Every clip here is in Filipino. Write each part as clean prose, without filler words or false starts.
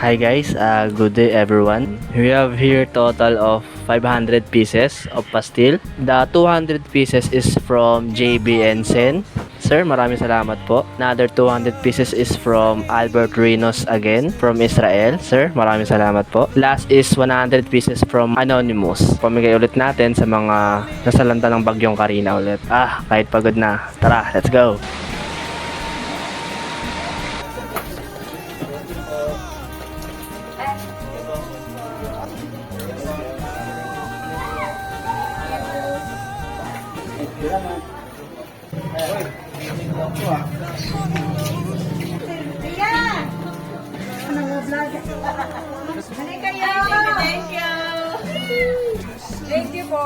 Hi guys, good day everyone. We have here total of 500 pieces of pastil. The 200 pieces is from JB Sen. Sir, maraming salamat po. Another 200 pieces is from Albert Rinos again from Israel. Sir, maraming salamat po. Last is 100 pieces from Anonymous. Pamigay ulit natin sa mga nasalanta ng bagyong Karina ulit. Kahit pagod na. Tara, let's go! Thank you po.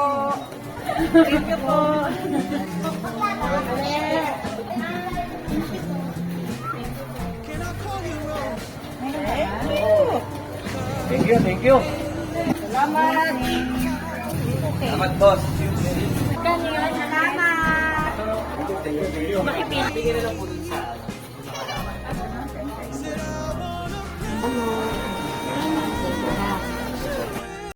Thank you po. Thank you. Salamat. Salamat, boss. Salamat. Bigyan na lang po dun sa